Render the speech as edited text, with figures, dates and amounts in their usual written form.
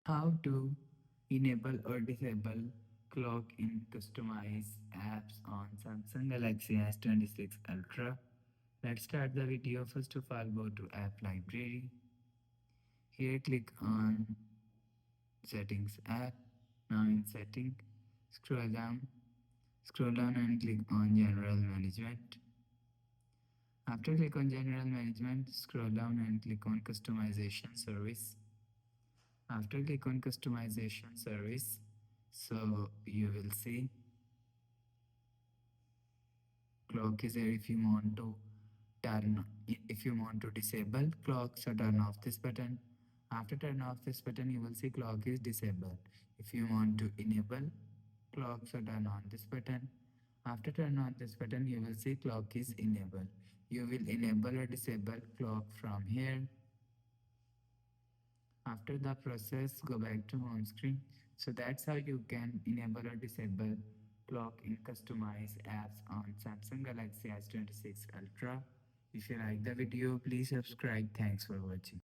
How to enable or disable clock in customized apps on Samsung Galaxy S26 Ultra. Let's start the video. First of all, go to App Library. Here, click on Settings app. Now in Setting, scroll down. Scroll down and click on General Management. After click on General Management, scroll down and click on Customization Service. After click on Customization Service, so you will see clock is here. If you want to disable clock, so turn off this button. After turn off this button, you will see clock is disabled. If you want to enable clock, so turn on this button. After turn on this button, you will see clock is enabled. You will enable or disable clock from here. After the process, go back to home screen. So that's how you can enable or disable clock in customized apps on Samsung Galaxy S26 Ultra. If you like the video, please subscribe. Thanks for watching.